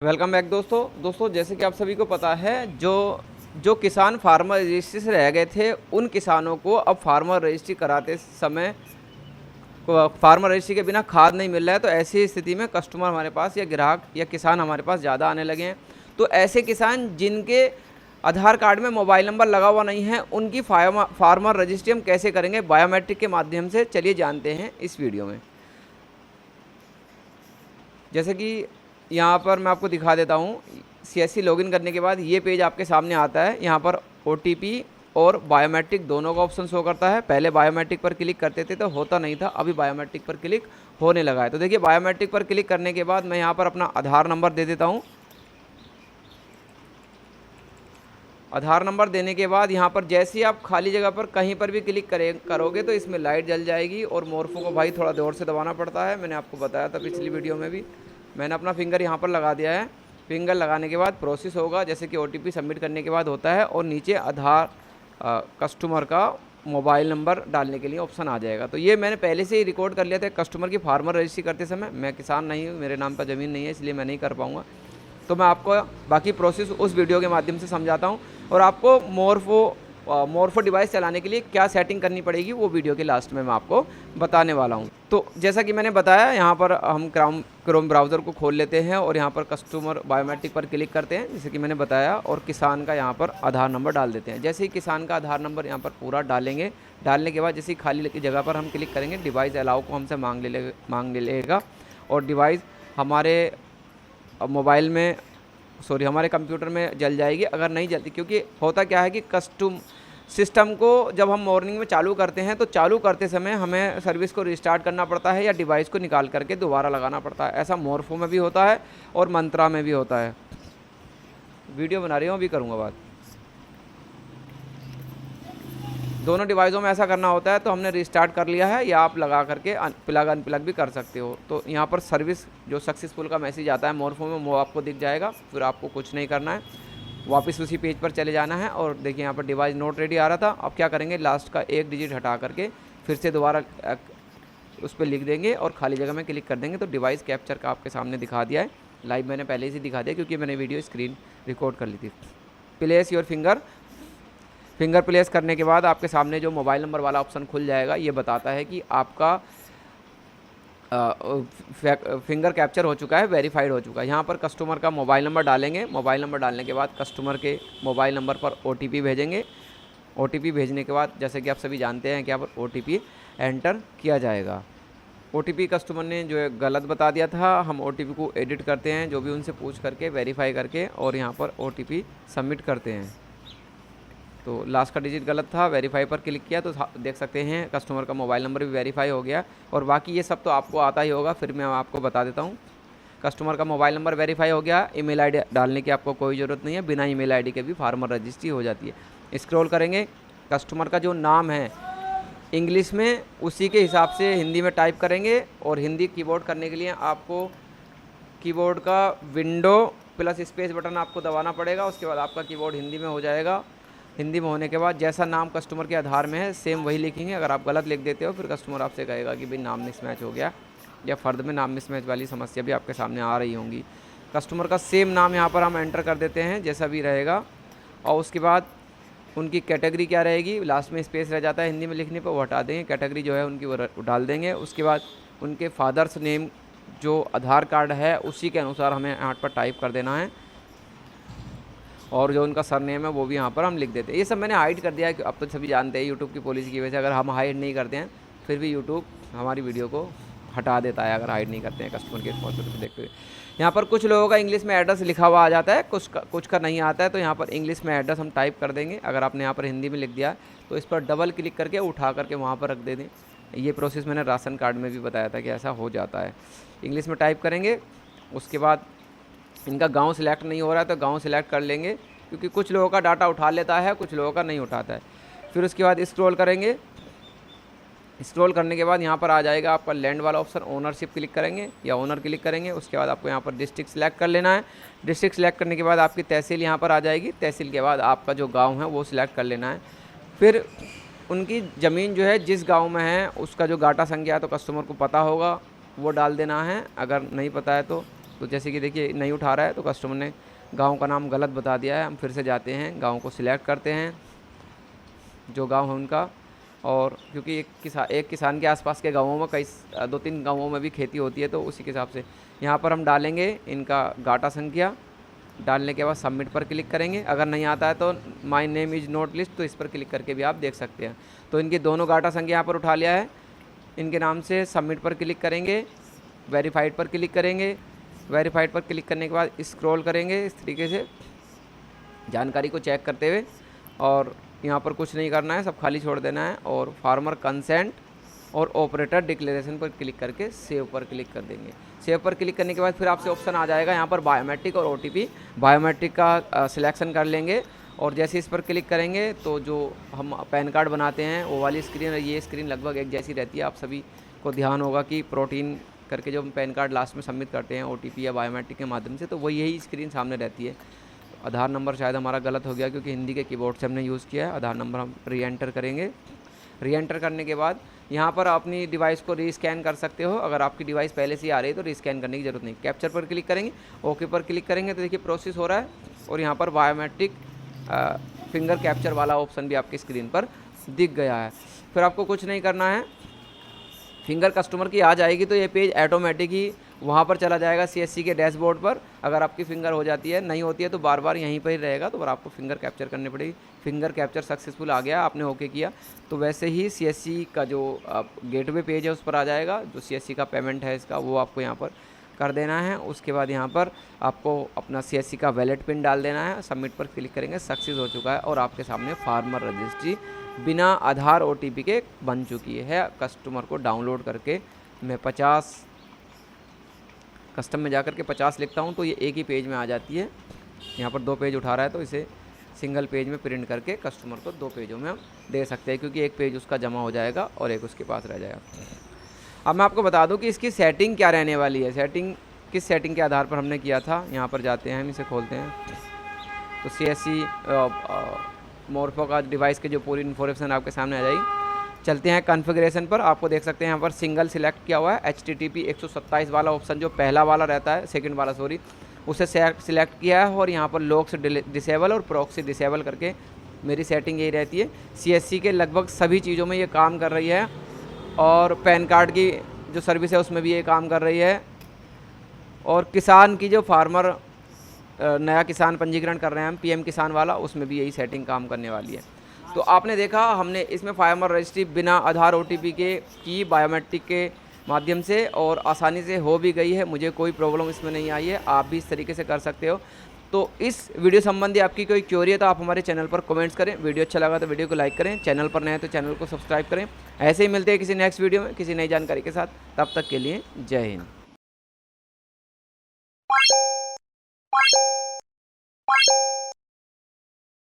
Welcome back दोस्तों जैसे कि आप सभी को पता है जो किसान फार्मर रजिस्ट्री से रह गए थे उन किसानों को अब फार्मर रजिस्ट्री कराते समय फार्मर रजिस्ट्री के बिना खाद नहीं मिल रहा है। तो ऐसी स्थिति में कस्टमर हमारे पास या ग्राहक या किसान हमारे पास ज़्यादा आने लगे हैं। तो ऐसे किसान जिनके आधार कार्ड में मोबाइल नंबर लगा हुआ नहीं है उनकी फार्मर रजिस्ट्री हम कैसे करेंगे बायोमेट्रिक के माध्यम से, चलिए जानते हैं इस वीडियो में। जैसे कि यहाँ पर मैं आपको दिखा देता हूँ। CSC लॉगिन करने के बाद ये पेज आपके सामने आता है। यहाँ पर OTP और बायोमेट्रिक दोनों का ऑप्शन शो करता है। पहले बायोमेट्रिक पर क्लिक करते थे तो होता नहीं था, अभी बायोमेट्रिक पर क्लिक होने लगा है। तो देखिए बायोमेट्रिक पर क्लिक करने के बाद मैं यहाँ पर अपना आधार नंबर दे देता हूँ। आधार नंबर देने के बाद यहाँ पर जैसे ही आप खाली जगह पर कहीं पर भी क्लिक करोगे तो इसमें लाइट जल जाएगी। और मोरफो को भाई थोड़ा जोर से दबाना पड़ता है, मैंने आपको बताया था पिछली वीडियो में भी। मैंने अपना फिंगर यहाँ पर लगा दिया है। फिंगर लगाने के बाद प्रोसेस होगा, जैसे कि OTP सबमिट करने के बाद होता है और नीचे आधार कस्टमर का मोबाइल नंबर डालने के लिए ऑप्शन आ जाएगा। तो ये मैंने पहले से ही रिकॉर्ड कर लिया था कस्टमर की फार्मर रजिस्ट्री करते समय। मैं किसान नहीं हूँ, मेरे नाम पर ज़मीन नहीं है, इसलिए मैं नहीं कर पाऊँगा। तो मैं आपको बाकी प्रोसेस उस वीडियो के माध्यम से समझाता हूँ। और आपको मोरफो डिवाइस चलाने के लिए क्या सेटिंग करनी पड़ेगी वो वीडियो के लास्ट में मैं आपको बताने वाला हूँ। तो जैसा कि मैंने बताया, यहाँ पर हम क्रोम ब्राउज़र को खोल लेते हैं और यहाँ पर कस्टमर बायोमेट्रिक पर क्लिक करते हैं जैसे कि मैंने बताया, और किसान का यहाँ पर आधार नंबर डाल देते हैं। जैसे ही किसान का आधार नंबर यहाँ पर पूरा डालेंगे, डालने के बाद जैसे ही खाली जगह पर हम क्लिक करेंगे डिवाइस अलाउ को हमसे मांग लेगा। और डिवाइस हमारे मोबाइल में हमारे कंप्यूटर में जल जाएगी। अगर नहीं जलती, क्योंकि होता क्या है कि सिस्टम को जब हम मॉर्निंग में चालू करते हैं तो चालू करते समय हमें सर्विस को रिस्टार्ट करना पड़ता है या डिवाइस को निकाल करके दोबारा लगाना पड़ता है। ऐसा मोरफो में भी होता है और मंत्रा में भी होता है। वीडियो बना रही हूँ, अभी करूँगा बात। दोनों डिवाइसों में ऐसा करना होता है। तो हमने रिस्टार्ट कर लिया है, या आप लगा करके प्लग अनप्लग भी कर सकते हो। तो यहाँ पर सर्विस जो सक्सेसफुल का मैसेज आता है मोरफो में वो आपको दिख जाएगा। फिर आपको कुछ नहीं करना है, वापस उसी पेज पर चले जाना है। और देखिए यहाँ पर डिवाइस नोट रेडी आ रहा था। अब क्या करेंगे, लास्ट का एक डिजिट हटा करके फिर से दोबारा उस पर लिख देंगे और खाली जगह में क्लिक कर देंगे। तो डिवाइस कैप्चर का आपके सामने दिखा दिया है। लाइव मैंने पहले से दिखा दिया क्योंकि मैंने वीडियो स्क्रीन रिकॉर्ड कर ली थी। प्लेस योर फिंगर प्लेस करने के बाद आपके सामने जो मोबाइल नंबर वाला ऑप्शन खुल जाएगा। ये बताता है कि आपका फिंगर कैप्चर हो चुका है, वेरीफाइड हो चुका है। यहाँ पर कस्टमर का मोबाइल नंबर डालेंगे। मोबाइल नंबर डालने के बाद कस्टमर के मोबाइल नंबर पर OTP भेजेंगे। OTP भेजने के बाद जैसे कि आप सभी जानते हैं कि यहाँ पर OTP एंटर किया जाएगा। OTP कस्टमर ने जो है गलत बता दिया था, हम OTP को एडिट करते हैं, जो भी उनसे पूछ करके वेरीफाई करके, और यहाँ पर OTP सबमिट करते हैं। तो लास्ट का डिजिट गलत था, वेरीफाई पर क्लिक किया तो देख सकते हैं कस्टमर का मोबाइल नंबर भी वेरीफाई हो गया। और बाकी ये सब तो आपको आता ही होगा, फिर मैं आपको बता देता हूँ। कस्टमर का मोबाइल नंबर वेरीफाई हो गया। ईमेल आईडी डालने की आपको कोई ज़रूरत नहीं है, बिना ईमेल आईडी के भी फार्मर रजिस्ट्री हो जाती है। स्क्रॉल करेंगे, कस्टमर का जो नाम है इंग्लिश में उसी के हिसाब से हिंदी में टाइप करेंगे। और हिंदी कीबोर्ड करने के लिए आपको कीबोर्ड का विंडो प्लस स्पेस बटन आपको दबाना पड़ेगा। उसके बाद आपका कीबोर्ड हिंदी में हो जाएगा। हिंदी में होने के बाद जैसा नाम कस्टमर के आधार में है सेम वही लिखेंगे। अगर आप गलत लिख देते हो फिर कस्टमर आपसे कहेगा कि भाई नाम मिसमैच हो गया, या फ़र्द में नाम मिसमैच वाली समस्या भी आपके सामने आ रही होंगी। कस्टमर का सेम नाम यहाँ पर हम एंटर कर देते हैं जैसा भी रहेगा। और उसके बाद उनकी कैटेगरी क्या रहेगी, लास्ट में स्पेस रह जाता है हिंदी में लिखने पर, वो हटा देंगे। कैटेगरी जो है उनकी वो डाल देंगे। उसके बाद उनके फादर्स नेम जो आधार कार्ड है उसी के अनुसार हमें यहाँ पर टाइप कर देना है। और जो उनका सरनेम है वो भी यहाँ पर हम लिख देते हैं। ये सब मैंने हाइड कर दिया है कि अब तो सभी जानते हैं यूट्यूब की पॉलिसी की वजह से अगर हम हाइड नहीं करते हैं फिर भी यूट्यूब हमारी वीडियो को हटा देता है अगर हाइड नहीं करते हैं कस्टमर की रिस्पॉन्सिबिलिटी देखते हुए। यहाँ पर कुछ लोगों का इंग्लिश में एड्रेस लिखा हुआ आ जाता है, कुछ का नहीं आता है। तो यहाँ पर इंग्लिश में एड्रेस हम टाइप कर देंगे। अगर आपने यहाँ पर हिंदी में लिख दिया तो इस पर डबल क्लिक करके उठा करके वहाँ पर रख दे दें। ये प्रोसेस मैंने राशन कार्ड में भी बताया था कि ऐसा हो जाता है। इंग्लिश में टाइप करेंगे। उसके बाद इनका गांव सिलेक्ट नहीं हो रहा है तो गांव सिलेक्ट कर लेंगे, क्योंकि कुछ लोगों का डाटा उठा लेता है, कुछ लोगों का नहीं उठाता है। फिर उसके बाद स्क्रॉल करेंगे। स्क्रॉल करने के बाद यहाँ पर आ जाएगा आपका लैंड वाला ऑप्शन, ओनरशिप क्लिक करेंगे या ओनर क्लिक करेंगे। उसके बाद आपको यहाँ पर डिस्ट्रिक्ट सेलेक्ट कर लेना है। डिस्ट्रिक्ट सेलेक्ट करने के बाद आपकी तहसील यहाँ पर आ जाएगी। तहसील के बाद आपका जो गाँव है वो सिलेक्ट कर लेना है। फिर उनकी ज़मीन जो है जिस गाँव में है उसका जो गाटा संख्या है तो कस्टमर को पता होगा, वो डाल देना है। अगर नहीं पता है तो तो जैसे कि देखिए नहीं उठा रहा है, तो कस्टमर ने गांव का नाम गलत बता दिया है। हम फिर से जाते हैं, गांव को सिलेक्ट करते हैं जो गांव है उनका, और क्योंकि एक किसान के आसपास के गांवों में कई 2-3 गांवों में भी खेती होती है, तो उसी के हिसाब से यहाँ पर हम डालेंगे इनका गाटा संख्या। डालने के बाद सबमिट पर क्लिक करेंगे। अगर नहीं आता है तो my name is note list, तो इस पर क्लिक करके भी आप देख सकते हैं। तो इनकी दोनों गाटा संख्या यहाँ पर उठा लिया है इनके नाम से। सबमिट पर क्लिक करेंगे, वेरीफाइड पर क्लिक करेंगे। वेरीफाइड पर क्लिक करने के बाद स्क्रॉल करेंगे इस तरीके से जानकारी को चेक करते हुए, और यहाँ पर कुछ नहीं करना है, सब खाली छोड़ देना है, और फार्मर कंसेंट और ऑपरेटर डिक्लेरेशन पर क्लिक करके सेव पर क्लिक कर देंगे। सेव पर क्लिक करने के बाद फिर आपसे ऑप्शन आ जाएगा यहाँ पर बायोमेट्रिक और ओटीपी। बायोमेट्रिक का सिलेक्शन कर लेंगे, और जैसे इस पर क्लिक करेंगे तो जो हम पैन कार्ड बनाते हैं वो वाली स्क्रीन और ये स्क्रीन लगभग एक जैसी रहती है। आप सभी को ध्यान होगा कि प्रोटीन करके जो हम पैन कार्ड लास्ट में सबमिट करते हैं ओटीपी या बायोमेट्रिक के माध्यम से, तो वो यही स्क्रीन सामने रहती है। आधार नंबर शायद हमारा गलत हो गया क्योंकि हिंदी के कीबोर्ड से हमने यूज़ किया है। आधार नंबर हम री एंटर करेंगे। री एंटर करने के बाद यहाँ पर अपनी डिवाइस को रीस्कैन कर सकते हो। अगर आपकी डिवाइस पहले से ही आ रही है तो रीस्कैन करने की ज़रूरत नहीं। कैप्चर पर क्लिक करेंगे, ओके पर क्लिक करेंगे तो देखिए प्रोसेस हो रहा है, और यहाँ पर बायोमेट्रिक फिंगर कैप्चर वाला ऑप्शन भी आपकी स्क्रीन पर दिख गया है। फिर आपको कुछ नहीं करना है, फिंगर कस्टमर की आ जाएगी तो ये पेज ऑटोमेटिक ही वहाँ पर चला जाएगा सीएससी के डैशबोर्ड पर। अगर आपकी फिंगर हो जाती है, नहीं होती है तो बार बार यहीं पर ही रहेगा, तो आपको फिंगर कैप्चर करनी पड़ेगी। फिंगर कैप्चर सक्सेसफुल आ गया, आपने ओके किया तो वैसे ही सीएससी का जो गेटवे पेज है उस पर आ जाएगा। जो सीएससी का पेमेंट है इसका वो आपको यहाँ पर कर देना है। उसके बाद यहाँ पर आपको अपना सीएससी का वैलेट पिन डाल देना है। सबमिट पर क्लिक करेंगे, सक्सेस हो चुका है और आपके सामने फार्मर रजिस्ट्री बिना आधार ओटीपी के बन चुकी है। कस्टमर को डाउनलोड करके मैं 50 कस्टम में जाकर के 50 लिखता हूँ तो ये एक ही पेज में आ जाती है। यहाँ पर 2 पेज उठा रहा है तो इसे सिंगल पेज में प्रिंट करके कस्टमर को 2 पेजों में हम दे सकते हैं, क्योंकि एक पेज उसका जमा हो जाएगा और एक उसके पास रह जाएगा। अब मैं आपको बता दूं कि इसकी सेटिंग क्या रहने वाली है। सेटिंग किस सेटिंग के आधार पर हमने किया था, यहाँ पर जाते हैं हम, इसे खोलते हैं तो सीएससी मोरफो का डिवाइस के जो पूरी इन्फॉर्मेशन आपके सामने आ जाएगी। चलते हैं कॉन्फ़िगरेशन पर। आपको देख सकते हैं यहाँ पर सिंगल सिलेक्ट किया हुआ है। HTTP 127 वाला ऑप्शन जो पहला वाला रहता है, सेकंड वाला सॉरी, उसे सिलेक्ट किया है, और यहाँ पर लॉक्स डिसेबल और प्रॉक्सी डिसेबल करके मेरी सेटिंग यही रहती है। सीएससी के लगभग सभी चीज़ों में ये काम कर रही है, और पैन कार्ड की जो सर्विस है उसमें भी ये काम कर रही है, और किसान की जो फार्मर नया किसान पंजीकरण कर रहे हैं हम PM किसान वाला, उसमें भी यही सेटिंग काम करने वाली है। तो आपने देखा हमने इसमें फार्मर रजिस्ट्री बिना आधार OTP के की, बायोमेट्रिक के माध्यम से, और आसानी से हो भी गई है। मुझे कोई प्रॉब्लम इसमें नहीं आई है, आप भी इस तरीके से कर सकते हो। तो इस वीडियो संबंधी आपकी कोई क्वेरी है तो आप हमारे चैनल पर कमेंट्स करें। वीडियो अच्छा लगा तो वीडियो को लाइक करें, चैनल पर नए हैं तो चैनल को सब्सक्राइब करें। ऐसे ही मिलते हैं किसी नेक्स्ट वीडियो में किसी नई जानकारी के साथ। तब तक के लिए जय हिंद।